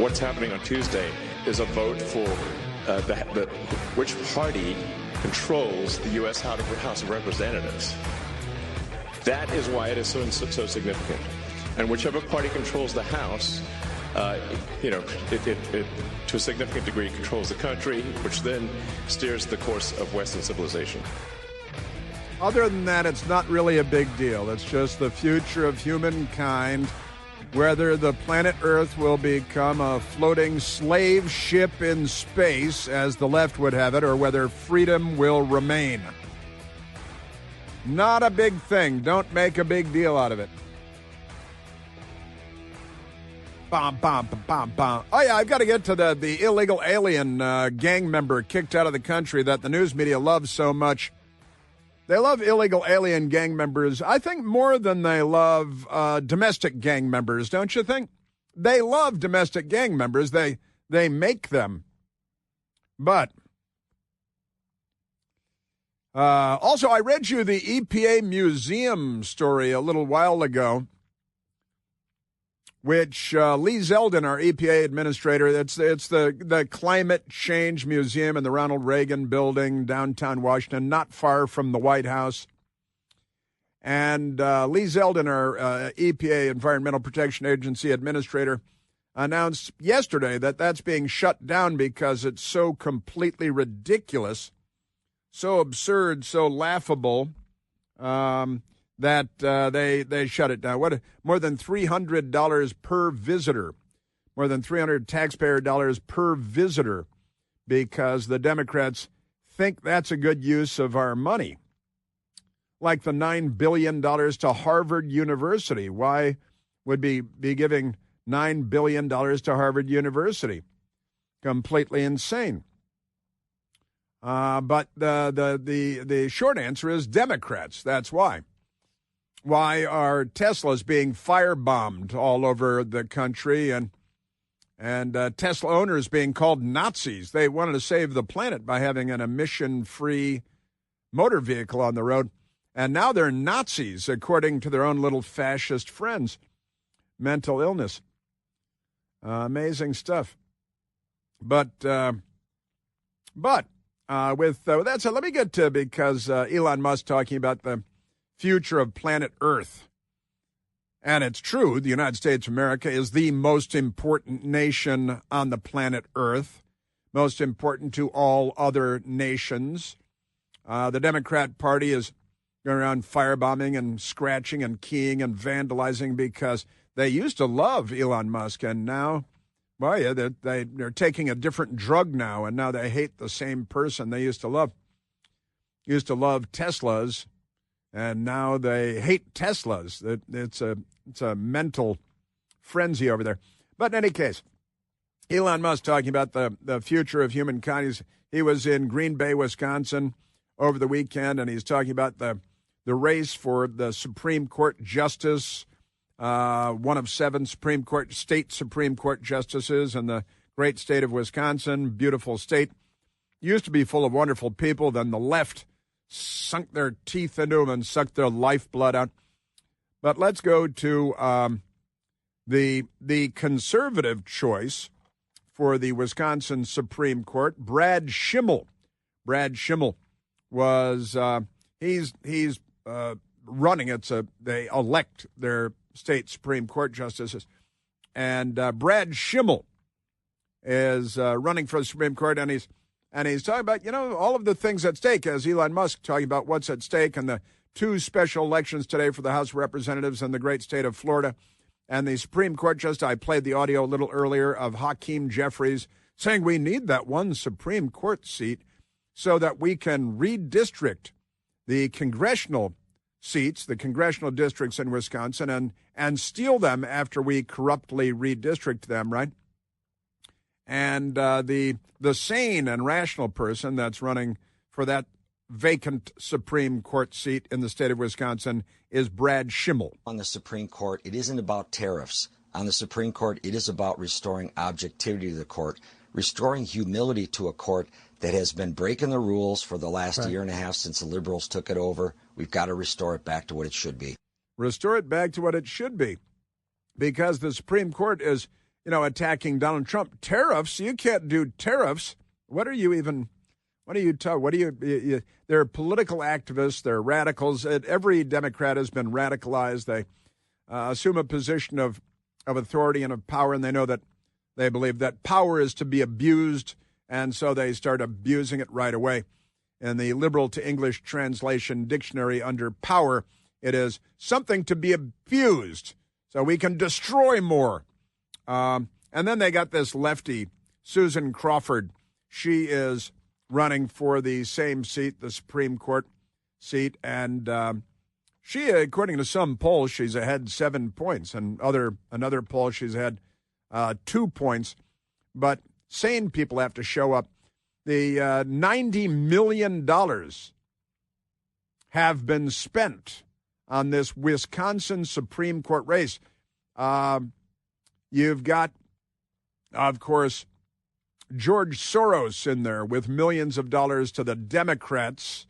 What's happening on Tuesday is a vote for which party controls the U.S. House of Representatives. That is why it is so significant. And whichever party controls the House, it to a significant degree controls the country, which then steers the course of Western civilization. Other than that, it's not really a big deal. It's just the future of humankind, whether the planet Earth will become a floating slave ship in space, as the left would have it, or whether freedom will remain. Not a big thing. Don't make a big deal out of it. Bom, bom, bom, bom. Oh, yeah, I've got to get to the illegal alien gang member kicked out of the country that the news media loves so much. They love illegal alien gang members, I think, more than they love domestic gang members, don't you think? They love domestic gang members. They make them. But also, I read you the EPA museum story a little while ago, which Lee Zeldin, our EPA administrator, it's the Climate Change Museum in the Ronald Reagan Building, downtown Washington, not far from the White House. And Lee Zeldin, our EPA Environmental Protection Agency administrator, announced yesterday that that's being shut down because it's so completely ridiculous, so absurd, so laughable, that they shut it down. What more than $300 per visitor, more than $300 taxpayer dollars per visitor, because the Democrats think that's a good use of our money. Like the $9 billion to Harvard University. Why would be giving $9 billion to Harvard University? Completely insane. But the short answer is Democrats. That's why. Why are Teslas being firebombed all over the country and Tesla owners being called Nazis? They wanted to save the planet by having an emission-free motor vehicle on the road, and now they're Nazis, according to their own little fascist friends. Mental illness. Amazing stuff. But with that said, let me get to, because Elon Musk talking about the future of planet Earth. And it's true, the United States of America is the most important nation on the planet Earth, most important to all other nations. The Democrat Party is going around firebombing and scratching and keying and vandalizing because they used to love Elon Musk, and now, well, yeah, they're taking a different drug now, and now they hate the same person they used to love. Used to love Teslas, and now they hate Teslas. It's a mental frenzy over there. But in any case, Elon Musk talking about the future of humankind. He was in Green Bay, Wisconsin over the weekend, and he's talking about the race for the Supreme Court justice, one of 7 state Supreme Court justices in the great state of Wisconsin, beautiful state. Used to be full of wonderful people, then the left sunk their teeth into them and sucked their lifeblood out. But let's go to the conservative choice for the Wisconsin Supreme Court, Brad Schimmel. Brad Schimmel was he's running. They elect their state Supreme Court justices, and Brad Schimmel is running for the Supreme Court, and he's talking about, all of the things at stake, as Elon Musk talking about what's at stake, and the 2 special elections today for the House of Representatives in the great state of Florida. And the Supreme Court justice, I played the audio a little earlier of Hakeem Jeffries saying we need that one Supreme Court seat so that we can redistrict the congressional seats, the congressional districts in Wisconsin, and steal them after we corruptly redistrict them, right? And the sane and rational person that's running for that vacant Supreme Court seat in the state of Wisconsin is Brad Schimmel. On the Supreme Court, it isn't about tariffs. On the Supreme Court, it is about restoring objectivity to the court, restoring humility to a court that has been breaking the rules for the last year and a half since the liberals took it over. We've got to restore it back to what it should be. Restore it back to what it should be, because the Supreme Court is attacking Donald Trump. Tariffs, you can't do tariffs. They're political activists, they're radicals. Every Democrat has been radicalized. They assume a position of authority and of power, and they believe that power is to be abused, and so they start abusing it right away. In the liberal to English translation dictionary under power, it is something to be abused, so we can destroy more. And then they got this lefty, Susan Crawford. She is running for the same seat, the Supreme Court seat, and she, according to some polls, she's ahead 7 points, and another poll she's ahead 2 points. But sane people have to show up. The $90 million have been spent on this Wisconsin Supreme Court race. You've got, of course, George Soros in there with millions of dollars to the Democrats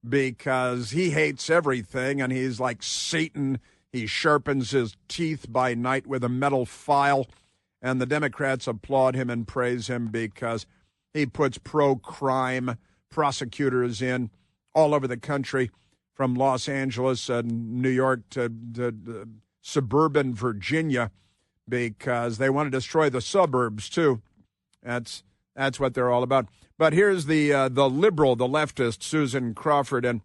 because he hates everything and he's like Satan. He sharpens his teeth by night with a metal file, and the Democrats applaud him and praise him because he puts pro-crime prosecutors in all over the country, from Los Angeles and New York to suburban Virginia, because they want to destroy the suburbs too. That's what they're all about. But here's the liberal, the leftist, Susan Crawford, and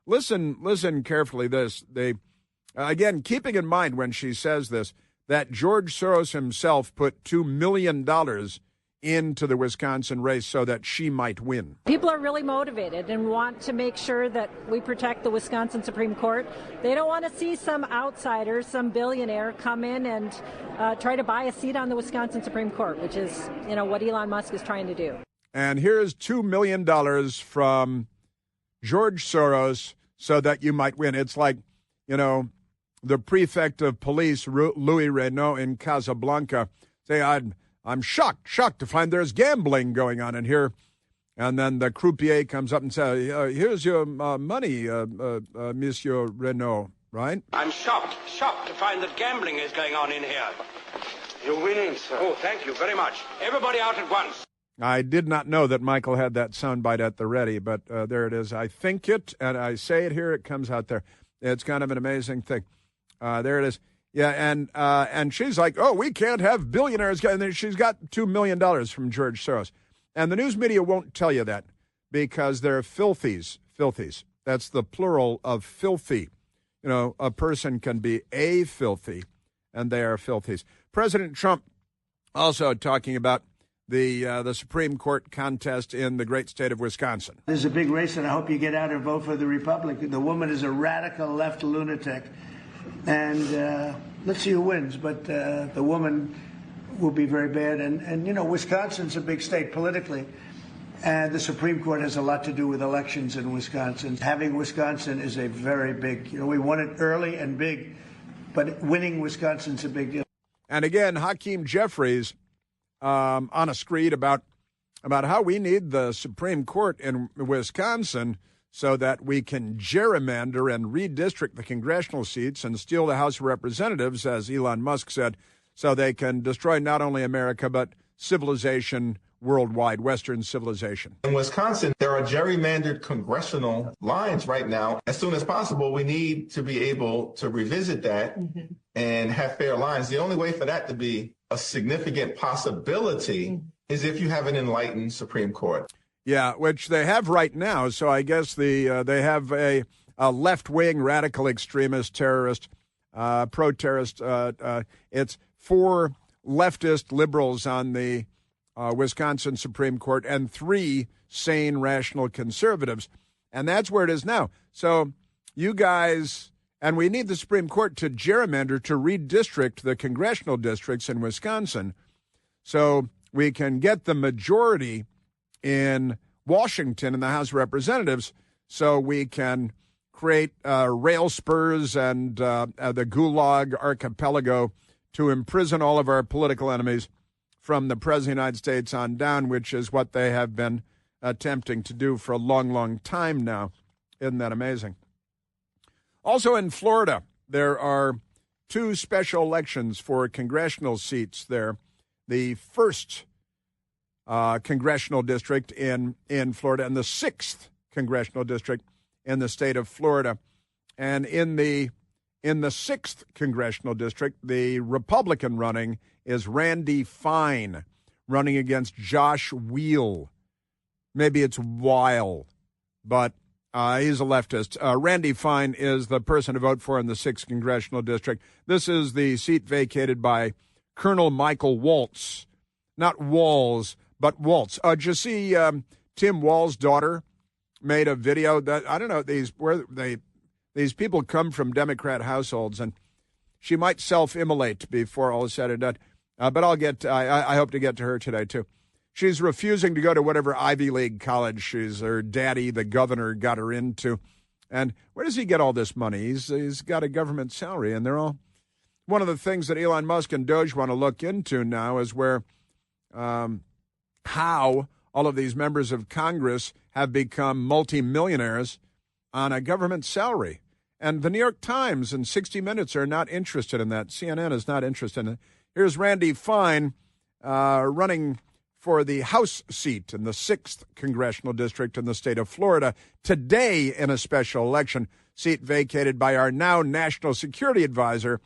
listen carefully. Again, keeping in mind when she says this, that George Soros himself put $2 million into the Wisconsin race so that she might win. People are really motivated and want to make sure that we protect the Wisconsin Supreme Court. They don't want to see some outsider, some billionaire come in and try to buy a seat on the Wisconsin Supreme Court, which is, what Elon Musk is trying to do. And here's $2 million from George Soros so that you might win. It's like, the prefect of police, Louis Renault in Casablanca, say, I'm shocked to find there's gambling going on in here. And then the croupier comes up and says, here's your money, Monsieur Renault, right? I'm shocked to find that gambling is going on in here. You're winning, sir. Oh, thank you very much. Everybody out at once. I did not know that Michael had that soundbite at the ready, but there it is. I think it, and I say it here, it comes out there. It's kind of an amazing thing. There it is. Yeah, and she's like, oh, we can't have billionaires. And then she's got $2 million from George Soros. And the news media won't tell you that because they're filthies. That's the plural of filthy. A person can be a filthy, and they are filthies. President Trump also talking about the Supreme Court contest in the great state of Wisconsin. This is a big race, and I hope you get out and vote for the Republican. The woman is a radical left lunatic. And let's see who wins. But the woman will be very bad. And Wisconsin's a big state politically. And the Supreme Court has a lot to do with elections in Wisconsin. Having Wisconsin is a very big, we won it early and big. But winning Wisconsin's a big deal. And again, Hakeem Jeffries on a screed about how we need the Supreme Court in Wisconsin so that we can gerrymander and redistrict the congressional seats and steal the House of Representatives, as Elon Musk said, so they can destroy not only America, but civilization worldwide, Western civilization. In Wisconsin, there are gerrymandered congressional lines right now. As soon as possible, we need to be able to revisit that and have fair lines. The only way for that to be a significant possibility is if you have an enlightened Supreme Court. Yeah, which they have right now. So I guess they have a left-wing radical extremist terrorist, pro-terrorist. It's 4 leftist liberals on the Wisconsin Supreme Court and 3 sane, rational conservatives. And that's where it is now. So you guys, and we need the Supreme Court to gerrymander, to redistrict the congressional districts in Wisconsin so we can get the majority in Washington in the House of Representatives so we can create rail spurs and the Gulag Archipelago to imprison all of our political enemies from the President of the United States on down, which is what they have been attempting to do for a long, long time now. Isn't that amazing? Also in Florida, there are 2 special elections for congressional seats there. the 1st congressional district in Florida and the 6th congressional district in the state of Florida. And in the 6th congressional district, the Republican running is Randy Fine, running against Josh Weil. Maybe it's Weil, but he's a leftist. Randy Fine is the person to vote for in the 6th congressional district. This is the seat vacated by Colonel Michael Waltz. Not Walls, but Waltz. Did you see Tim Walz's daughter made a video that, I don't know, these people come from Democrat households, and she might self-immolate before all is said and done. But I hope to get to her today, too. She's refusing to go to whatever Ivy League college her daddy, the governor, got her into. And where does he get all this money? He's got a government salary, and they're all... One of the things that Elon Musk and Doge want to look into now is where how all of these members of Congress have become multimillionaires on a government salary. And the New York Times and 60 Minutes are not interested in that. CNN is not interested in it. Here's Randy Fine running for the House seat in the 6th congressional district in the state of Florida today in a special election, seat vacated by our now national security advisor,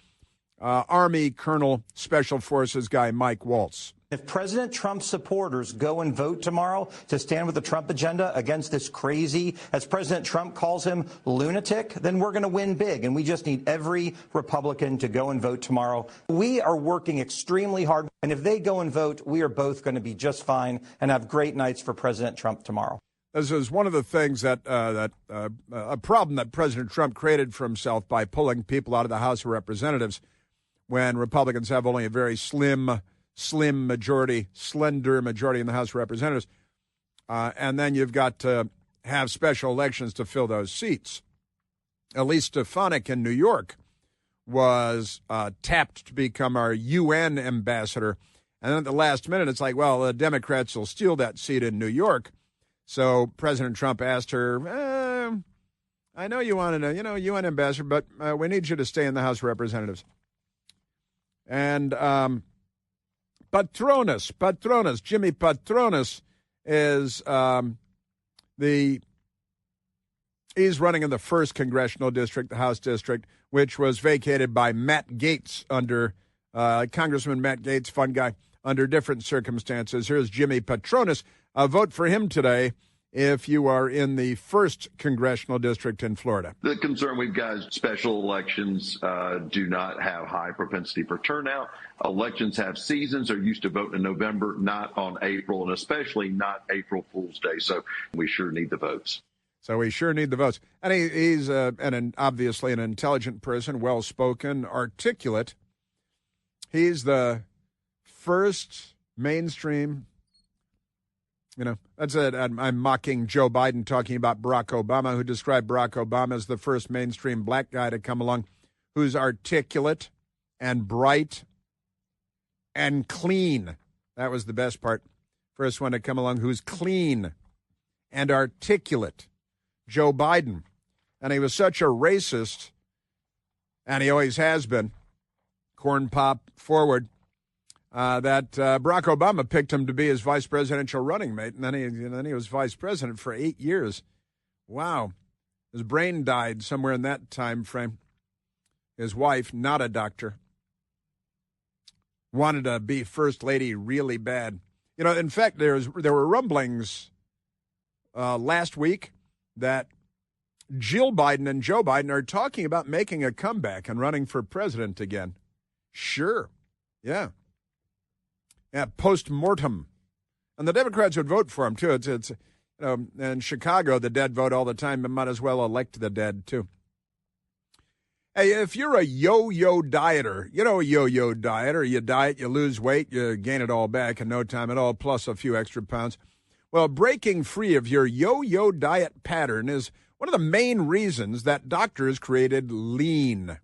Army Colonel Special Forces guy Mike Waltz. If President Trump's supporters go and vote tomorrow to stand with the Trump agenda against this crazy, as President Trump calls him, lunatic, then we're going to win big. And we just need every Republican to go and vote tomorrow. We are working extremely hard. And if they go and vote, we are both going to be just fine and have great nights for President Trump tomorrow. This is one of the things a problem that President Trump created for himself by pulling people out of the House of Representatives when Republicans have only a very slender majority in the House of Representatives. And then you've got to have special elections to fill those seats. Elise Stefanik in New York was tapped to become our UN ambassador. And then at the last minute, it's like, well, the Democrats will steal that seat in New York. So President Trump asked her, I know you wanted a UN ambassador, but we need you to stay in the House of Representatives. And Patronis, Jimmy Patronis is he's running in the 1st congressional district, the House district, which was vacated by Matt Gaetz under Congressman Matt Gaetz, fun guy, under different circumstances. Here's Jimmy Patronis. Vote for him today if you are in the 1st congressional district in Florida. The concern we've got is special elections do not have high propensity for turnout. Elections have seasons. They're used to voting in November, not on April, and especially not April Fool's Day. So we sure need the votes. And he's obviously an intelligent person, well-spoken, articulate. He's the first mainstream... that's it. I'm mocking Joe Biden talking about Barack Obama, who described Barack Obama as the first mainstream black guy to come along who's articulate and bright and clean. That was the best part. First one to come along who's clean and articulate. Joe Biden. And he was such a racist, and he always has been, corn pop forward, that Barack Obama picked him to be his vice presidential running mate, and then he was vice president for 8 years. Wow. His brain died somewhere in that time frame. His wife, not a doctor, wanted to be first lady really bad. In fact, there were rumblings last week that Jill Biden and Joe Biden are talking about making a comeback and running for president again. Sure. Yeah. Yeah, post-mortem. And the Democrats would vote for him, too. It's in Chicago, the dead vote all the time, but might as well elect the dead, too. Hey, if you're a yo-yo dieter, a yo-yo dieter, you diet, you lose weight, you gain it all back in no time at all, plus a few extra pounds. Well, breaking free of your yo-yo diet pattern is one of the main reasons that doctors created Lean.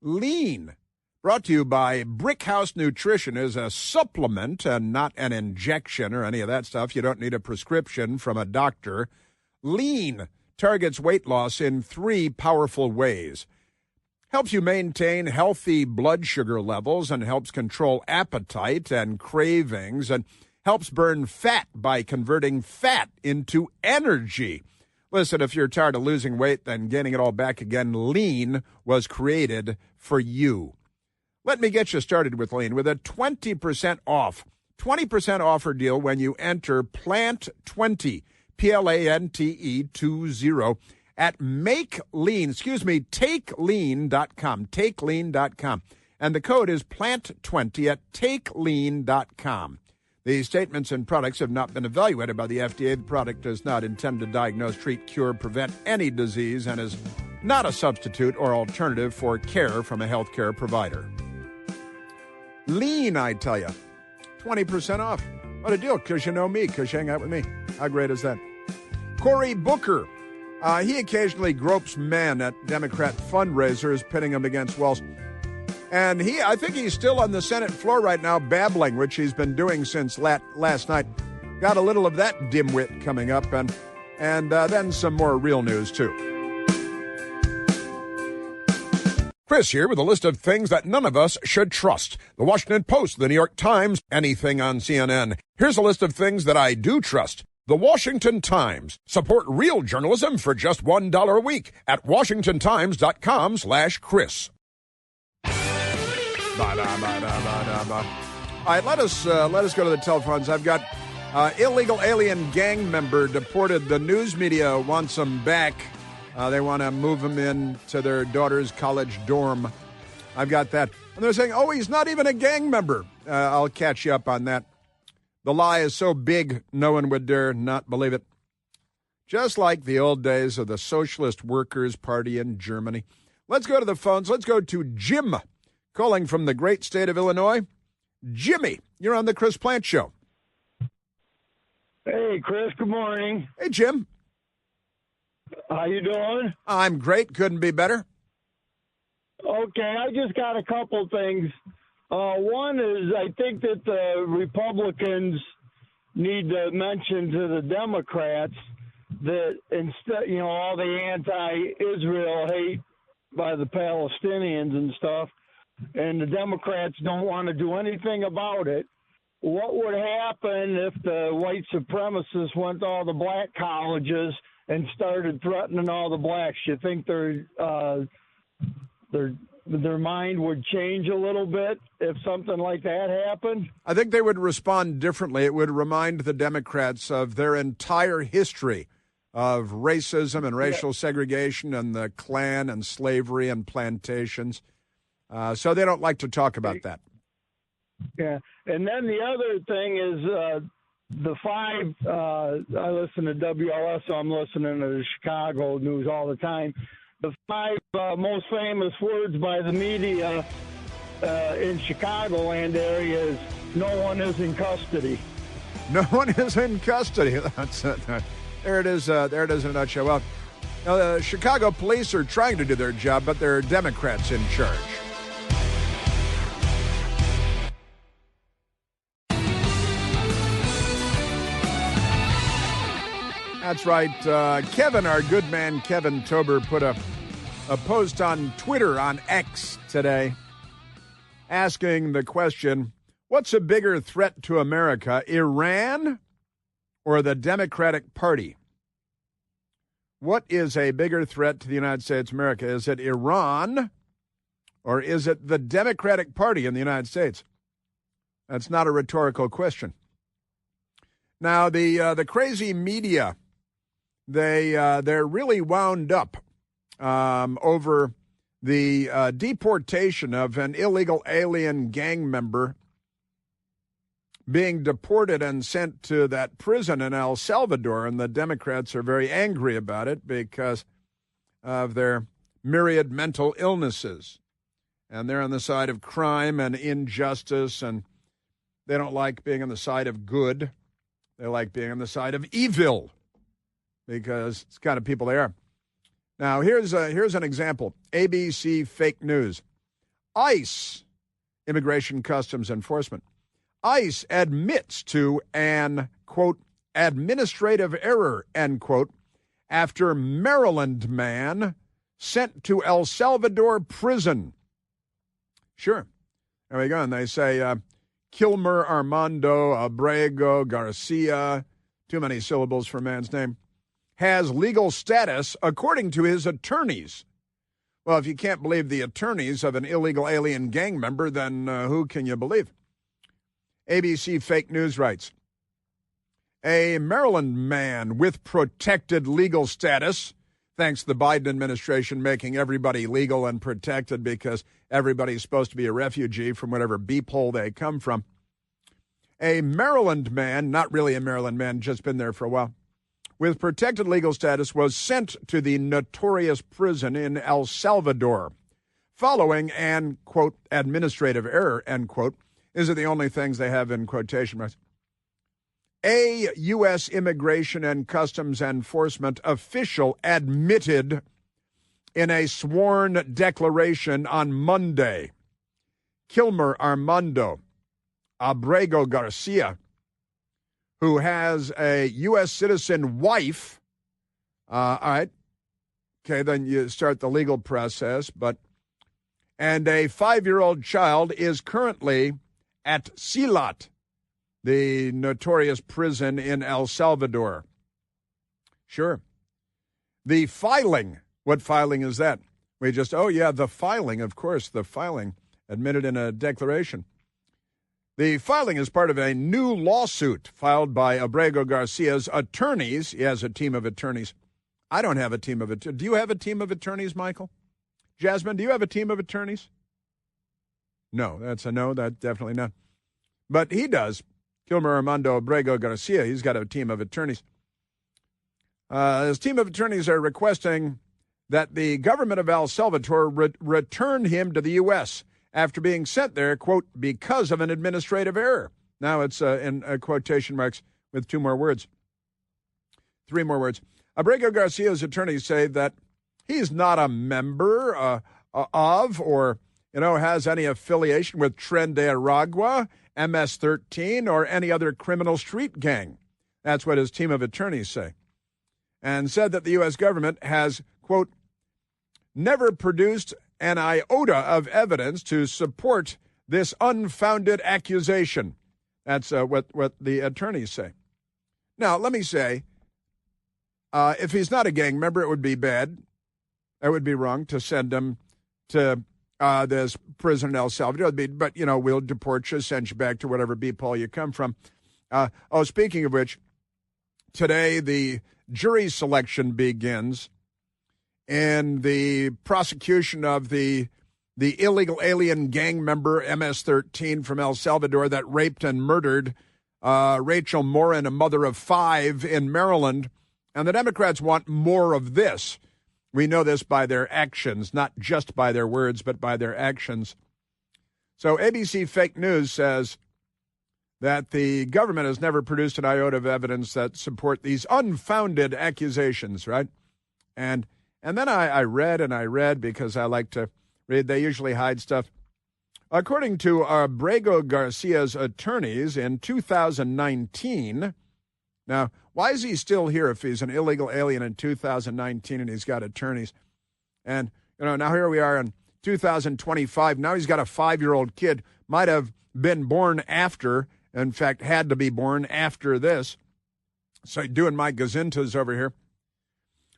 Lean, brought to you by Brickhouse Nutrition, is a supplement and not an injection or any of that stuff. You don't need a prescription from a doctor. Lean targets weight loss in 3 powerful ways. helps you maintain healthy blood sugar levels and helps control appetite and cravings and helps burn fat by converting fat into energy. Listen, if you're tired of losing weight, then gaining it all back again, Lean was created for you. Let me get you started with Lean with a 20% offer deal when you enter PLANT20, PLANTE 20 at takelean.com, and the code is PLANT20 at takelean.com. The statements and products have not been evaluated by the FDA. The product does not intend to diagnose, treat, cure, prevent any disease, and is not a substitute or alternative for care from a healthcare provider. Lean, I tell you. 20% off. What a deal, because you know me, because you hang out with me. How great is that? Cory Booker. He occasionally gropes men at Democrat fundraisers, pitting them against Wells. And I think he's still on the Senate floor right now babbling, which he's been doing since last night. Got a little of that dimwit coming up, and then some more real news, too. Chris here with a list of things that none of us should trust. The Washington Post, the New York Times, anything on CNN. Here's a list of things that I do trust. The Washington Times. Support real journalism for just $1 a week at washingtontimes.com/Chris. All right, let us go to the telephones. I've got illegal alien gang member deported. The news media wants him back. They want to move him into their daughter's college dorm. I've got that. And they're saying, oh, he's not even a gang member. I'll catch you up on that. The lie is so big, no one would dare not believe it. Just like the old days of the Socialist Workers' Party in Germany. Let's go to the phones. Let's go to Jim, calling from the great state of Illinois. Jimmy, you're on the Chris Plante Show. Hey, Chris, good morning. Hey, Jim. How you doing? I'm great. Couldn't be better. Okay, I just got a couple things. One is I think that the Republicans need to mention to the Democrats that instead, all the anti-Israel hate by the Palestinians and stuff, and the Democrats don't want to do anything about it. What would happen if the white supremacists went to all the black colleges and started threatening all the blacks? You think their mind would change a little bit if something like that happened? I think they would respond differently. It would remind the Democrats of their entire history of racism and racial segregation and the Klan and slavery and plantations. So they don't like to talk about that. Yeah. And then the other thing is the five, I listen to WLS, so I'm listening to the Chicago news all the time. The five most famous words by the media in Chicagoland area is, no one is in custody. No one is in custody. That's it. There it is. There it is in a nutshell. Well, the Chicago police are trying to do their job, but there are Democrats in charge. That's right. Kevin, our good man, Kevin Tober, put a post on Twitter, on X today, asking the question, what's a bigger threat to America, Iran or the Democratic Party? What is a bigger threat to the United States of America? Is it Iran or is it the Democratic Party in the United States? That's not a rhetorical question. Now, the crazy media, they're really wound up over the deportation of an illegal alien gang member being deported and sent to that prison in El Salvador, and the Democrats are very angry about it because of their myriad mental illnesses. And they're on the side of crime and injustice, and they don't like being on the side of good. They like being on the side of evil because it's the kind of people they are. Now, here's an example. ABC fake news. ICE, Immigration Customs Enforcement. ICE admits to an, quote, administrative error, end quote, after Maryland man sent to El Salvador prison. Sure. There we go. And they say Kilmer Armando Abrego Garcia, too many syllables for a man's name, has legal status according to his attorneys. Well, if you can't believe the attorneys of an illegal alien gang member, then who can you believe? ABC Fake News writes, a Maryland man with protected legal status, thanks to the Biden administration making everybody legal and protected because everybody's supposed to be a refugee from whatever beep hole they come from. A Maryland man, not really a Maryland man, just been there for a while, with protected legal status was sent to the notorious prison in El Salvador following an, quote, administrative error, end quote. These are the only things they have in quotation marks. A U.S. Immigration and Customs Enforcement official admitted in a sworn declaration on Monday, Kilmer Armando Abrego Garcia, who has a U.S. citizen wife. All right. Okay, then you start the legal process. And a 5-year-old child is currently at Silat, the notorious prison in El Salvador. Sure. The filing. What filing is that? The filing, of course, the filing admitted in a declaration. The filing is part of a new lawsuit filed by Abrego Garcia's attorneys. He has a team of attorneys. I don't have a team of attorneys. Do you have a team of attorneys, Michael? Jasmine, do you have a team of attorneys? No, that's a no. That's definitely not. But he does. Kilmer Armando Abrego Garcia, he's got a team of attorneys. His team of attorneys are requesting that the government of El Salvador return him to the U.S. after being sent there, quote, because of an administrative error. Now it's in quotation marks with 3 more words. Abrego Garcia's attorneys say that he's not a member of or, has any affiliation with Tren de Aragua, MS-13, or any other criminal street gang. That's what his team of attorneys say. And said that the U.S. government has, quote, never produced an iota of evidence to support this unfounded accusation. That's what the attorneys say. Now, let me say, if he's not a gang member, it would be bad. It would be wrong to send him to this prison in El Salvador. But, we'll deport you, send you back to whatever beep-hole you come from. Speaking of which, today the jury selection begins in the prosecution of the illegal alien gang member MS-13 from El Salvador that raped and murdered Rachel Morin, a mother of 5 in Maryland. And the Democrats want more of this. We know this by their actions, not just by their words, but by their actions. So ABC Fake News says that the government has never produced an iota of evidence that support these unfounded accusations, right? And then I read because I like to read. They usually hide stuff. According to Abrego Garcia's attorneys in 2019, now, why is he still here if he's an illegal alien in 2019 and he's got attorneys? And, now here we are in 2025. Now he's got a 5-year-old kid, might have been born after, in fact, had to be born after this. So doing my gazintas over here.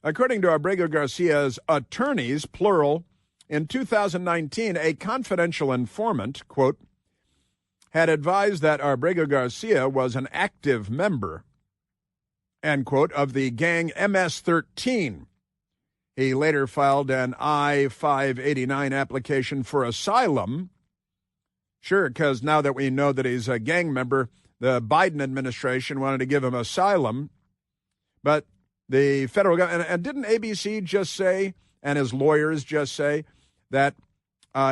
According to Abrego Garcia's attorneys, plural, in 2019, a confidential informant, quote, had advised that Abrego Garcia was an active member, end quote, of the gang MS-13. He later filed an I-589 application for asylum. Sure, because now that we know that he's a gang member, the Biden administration wanted to give him asylum. But the federal government, and didn't ABC just say, and his lawyers just say, that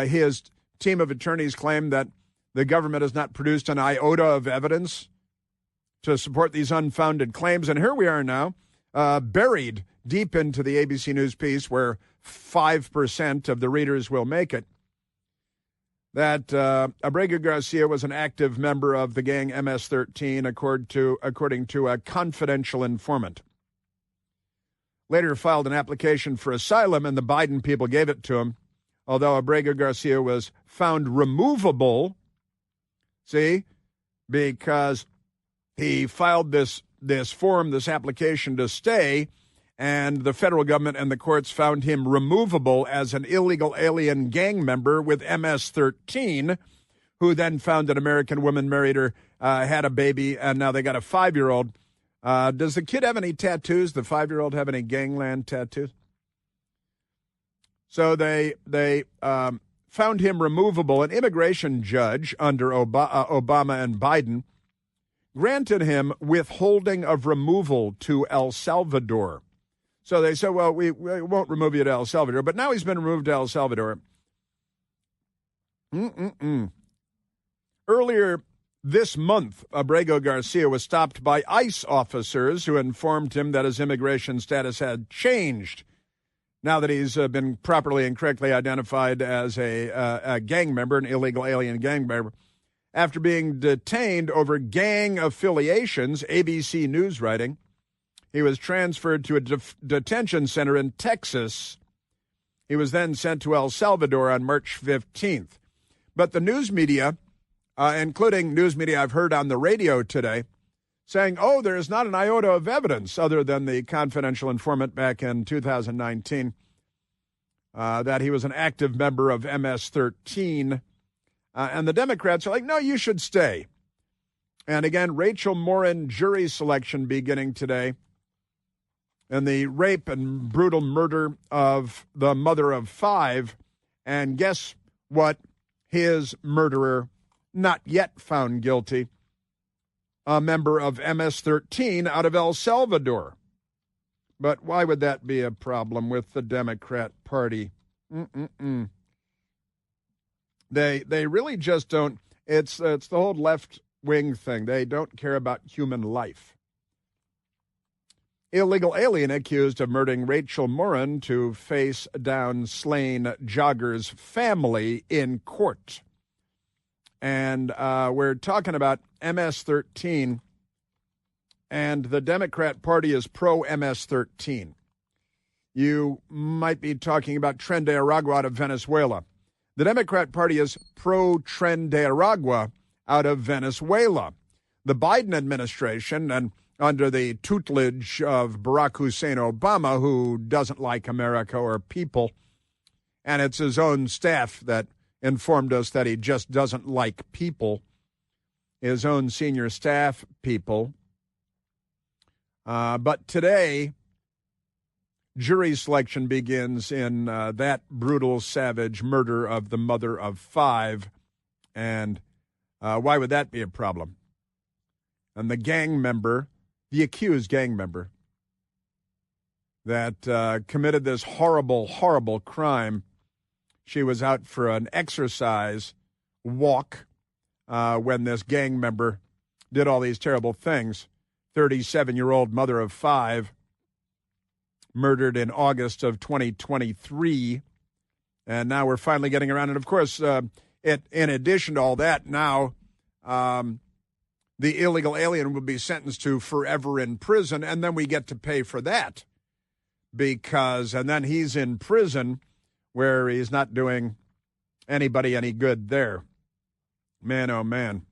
his team of attorneys claim that the government has not produced an iota of evidence to support these unfounded claims? And here we are now, buried deep into the ABC News piece where 5% of the readers will make it, that Abrego Garcia was an active member of the gang MS-13, according to a confidential informant. later filed an application for asylum, and the Biden people gave it to him, although Abrego Garcia was found removable, because he filed this form, this application to stay, and the federal government and the courts found him removable as an illegal alien gang member with MS-13, who then found an American woman, married her, had a baby, and now they got a 5-year-old. Does the kid have any tattoos? The 5-year-old have any gangland tattoos? So they found him removable. An immigration judge under Obama and Biden granted him withholding of removal to El Salvador. So they said, well, we won't remove you to El Salvador. But now he's been removed to El Salvador. Earlier this month, Abrego Garcia was stopped by ICE officers who informed him that his immigration status had changed now that he's been properly and correctly identified as a gang member, an illegal alien gang member. After being detained over gang affiliations, ABC News writing, he was transferred to a detention center in Texas. He was then sent to El Salvador on March 15th. But the news media, including news media I've heard on the radio today, saying, there is not an iota of evidence other than the confidential informant back in 2019 that he was an active member of MS-13. And the Democrats are like, no, you should stay. And again, Rachel Morin jury selection beginning today in the rape and brutal murder of the mother of 5. And guess what? His murderer, not yet found guilty, a member of MS-13 out of El Salvador. But why would that be a problem with the Democrat Party? They really just don't. It's the whole left-wing thing. They don't care about human life. Illegal alien accused of murdering Rachel Morin to face down slain jogger's family in court. And we're talking about MS-13, and the Democrat Party is pro-MS-13. You might be talking about Tren de Aragua out of Venezuela. The Democrat Party is pro-Tren de Aragua out of Venezuela. The Biden administration, and under the tutelage of Barack Hussein Obama, who doesn't like America or people, and it's his own staff that informed us that he just doesn't like people, his own senior staff people. But today, jury selection begins in that brutal, savage murder of the mother of 5. And why would that be a problem? And the gang member, the accused gang member that committed this horrible, horrible crime, she was out for an exercise walk when this gang member did all these terrible things. 37-year-old mother of 5, murdered in August of 2023. And now we're finally getting around. And, of course, in addition to all that, now the illegal alien will be sentenced to forever in prison, and then we get to pay for that. And then he's in prison where he's not doing anybody any good there. Man, oh, man.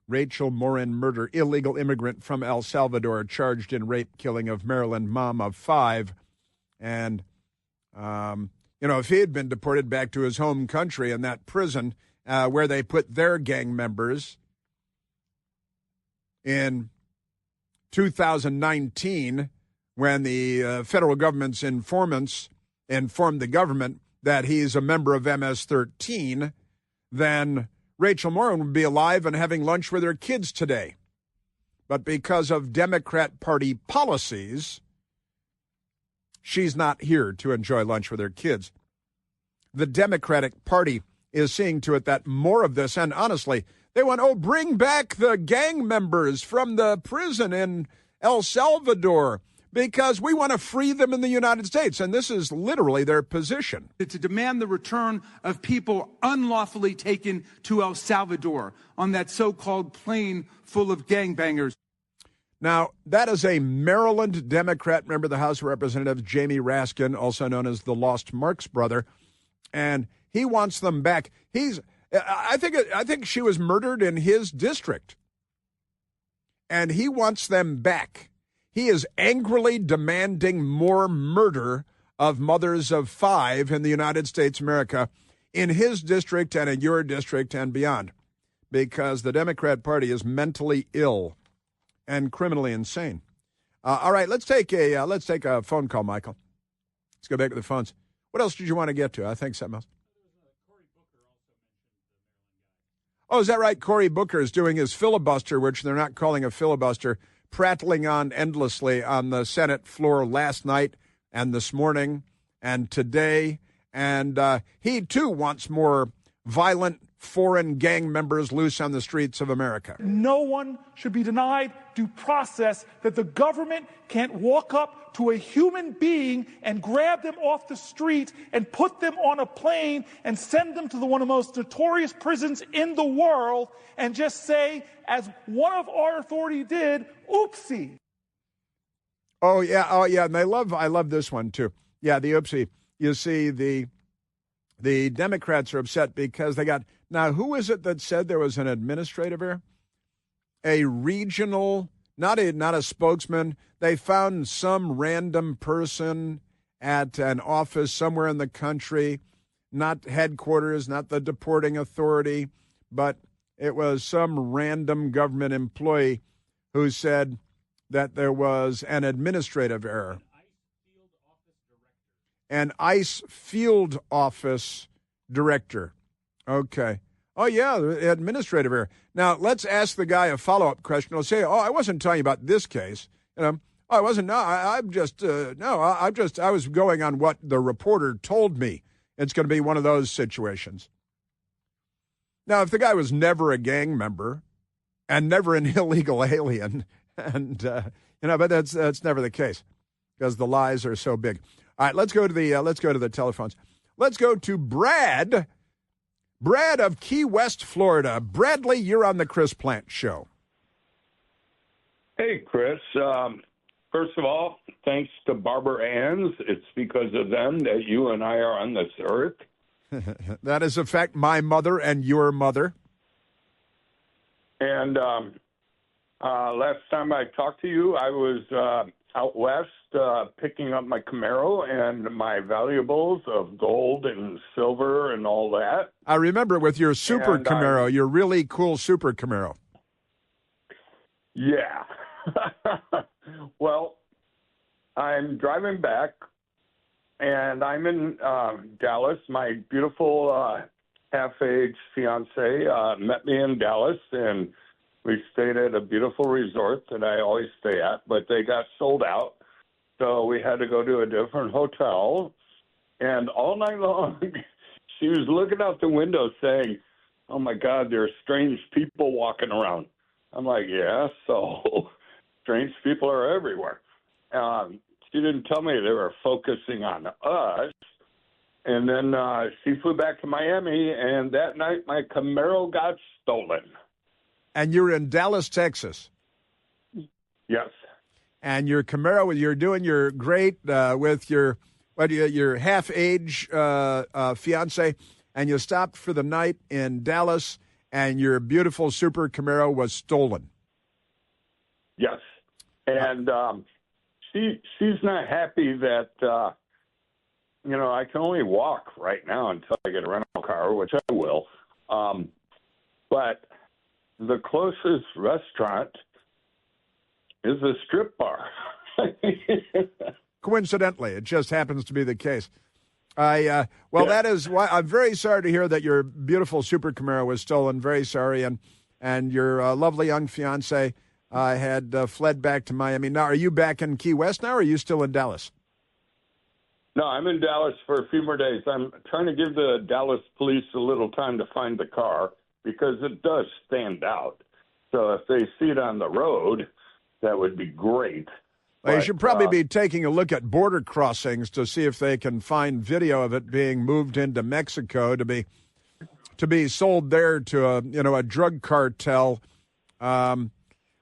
Rachel Morin murder, illegal immigrant from El Salvador charged in rape killing of Maryland mom of 5. And, if he had been deported back to his home country in that prison where they put their gang members in 2019, when the federal government's informants informed the government that he's a member of MS-13, then Rachel Morin would be alive and having lunch with her kids today. But because of Democrat Party policies, she's not here to enjoy lunch with her kids. The Democratic Party is seeing to it that more of this, and honestly, they want, bring back the gang members from the prison in El Salvador. because we want to free them in the United States, and this is literally their position. To demand the return of people unlawfully taken to El Salvador on that so-called plane full of gangbangers. Now, that is a Maryland Democrat member of the House of Representatives, Jamie Raskin, also known as the Lost Marks brother, and he wants them back. I think she was murdered in his district, and he wants them back. He is angrily demanding more murder of mothers of 5 in the United States of America, in his district and in your district and beyond, because the Democrat Party is mentally ill and criminally insane. All right, let's take a phone call, Michael. Let's go back to the phones. What else did you want to get to? I think something else. Oh, is that right? Cory Booker is doing his filibuster, which they're not calling a filibuster, prattling on endlessly on the Senate floor last night and this morning and today. And he, too, wants more violent foreign gang members loose on the streets of America. No one should be denied due process, that the government can't walk up to a human being and grab them off the street and put them on a plane and send them to one of the most notorious prisons in the world and just say, as one of our authority did, oopsie. Oh, yeah. And I love this one, too. Yeah, the oopsie. You see, the Democrats are upset because they got... Now, who is it that said there was an administrative error? A regional, not a spokesman. They found some random person at an office somewhere in the country, not headquarters, not the deporting authority, but it was some random government employee who said that there was an administrative error. An ICE field office director. Okay. Oh, yeah, the administrative error. Now, let's ask the guy a follow-up question. He'll say, I wasn't talking about this case. I wasn't. No, I was going on what the reporter told me. It's going to be one of those situations. Now, if the guy was never a gang member and never an illegal alien, and, but that's never the case because the lies are so big. All right, let's go to the telephones. Let's go to Brad. Brad of Key West, Florida. Bradley, you're on the Chris Plant Show. Hey, Chris. First of all, thanks to Barbara Ann's. It's because of them that you and I are on this earth. That is, in fact, my mother and your mother. And last time I talked to you, I was out west picking up my Camaro and my valuables of gold and silver and all that. I remember with your Super Camaro, your really cool Super Camaro. Yeah. Well, I'm driving back, and I'm in Dallas. My beautiful half-age fiance met me in Dallas, and we stayed at a beautiful resort that I always stay at, but they got sold out. So we had to go to a different hotel. And all night long, she was looking out the window saying, oh, my God, there are strange people walking around. I'm like, yeah, so strange people are everywhere. She didn't tell me they were focusing on us. And then she flew back to Miami, and that night my Camaro got stolen. And you're in Dallas, Texas. Yes. And your Camaro, you're doing your great with your half-age fiance, and you stopped for the night in Dallas, and your beautiful Super Camaro was stolen. Yes. And she's not happy that, I can only walk right now until I get a rental car, which I will. But the closest restaurant is a strip bar. Coincidentally, it just happens to be the case. That is why I'm very sorry to hear that your beautiful Super Camaro was stolen. Very sorry, and your lovely young fiance had fled back to Miami. Now, are you back in Key West now, or are you still in Dallas? No, I'm in Dallas for a few more days. I'm trying to give the Dallas police a little time to find the car because it does stand out. So if they see it on the road, that would be great. They should probably be taking a look at border crossings to see if they can find video of it being moved into Mexico to be sold there to a drug cartel. Wow,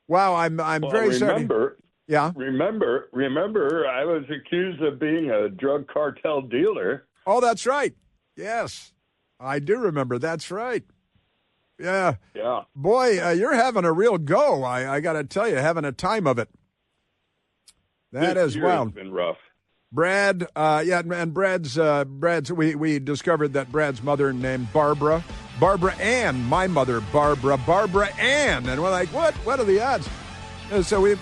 I'm very sorry. Yeah. Remember, I was accused of being a drug cartel dealer. Oh, that's right. Yes, I do remember. That's right. Yeah. Yeah. Boy, you're having a real go. I got to tell you, having a time of it. That is wild. It's been rough. Brad, and Brad's, we discovered that Brad's mother named Barbara Ann, my mother, Barbara Ann. And we're like, what are the odds? And so we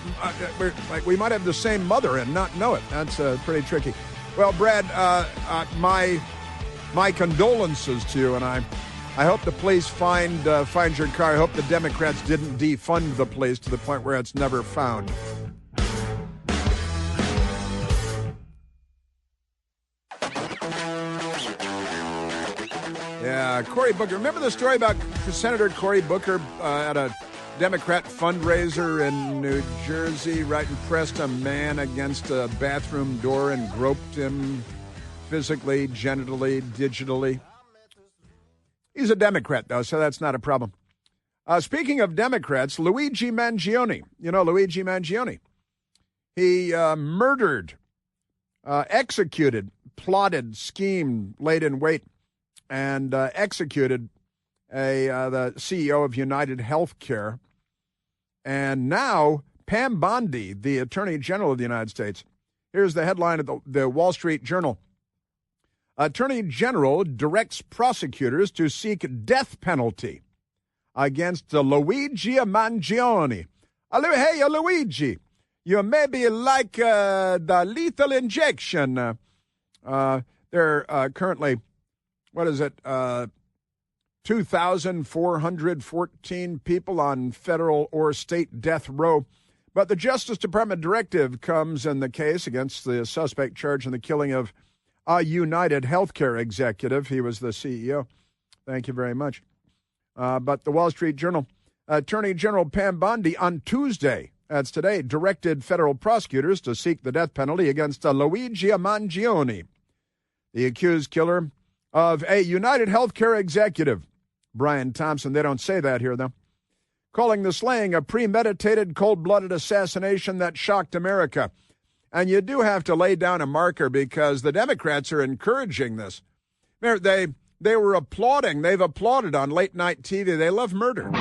might have the same mother and not know it. That's pretty tricky. Well, Brad, my condolences to you, and I hope the police find your car. I hope the Democrats didn't defund the police to the point where it's never found. Yeah, Cory Booker. Remember the story about Senator Cory Booker at a Democrat fundraiser in New Jersey, right, and pressed a man against a bathroom door and groped him physically, genitally, digitally? He's a Democrat, though, so that's not a problem. Speaking of Democrats, Luigi Mangione. You know Luigi Mangione. He murdered, executed, plotted, schemed, laid in wait, and executed the CEO of United Healthcare. And now Pam Bondi, the Attorney General of the United States. Here's the headline of the Wall Street Journal. Attorney General directs prosecutors to seek death penalty against Luigi Mangione. Hey, Luigi, you may be like the lethal injection. They're currently, 2,414 people on federal or state death row. But the Justice Department directive comes in the case against the suspect charged in the killing of a United Healthcare executive. He was the CEO. Thank you very much. But the Wall Street Journal, Attorney General Pam Bondi on Tuesday, that's today, directed federal prosecutors to seek the death penalty against Luigi Mangione, the accused killer of a United Healthcare executive. Brian Thompson, they don't say that here, though, calling the slaying a premeditated, cold-blooded assassination that shocked America. And you do have to lay down a marker because the Democrats are encouraging this. They were applauding. They've applauded on late-night TV. They love murder.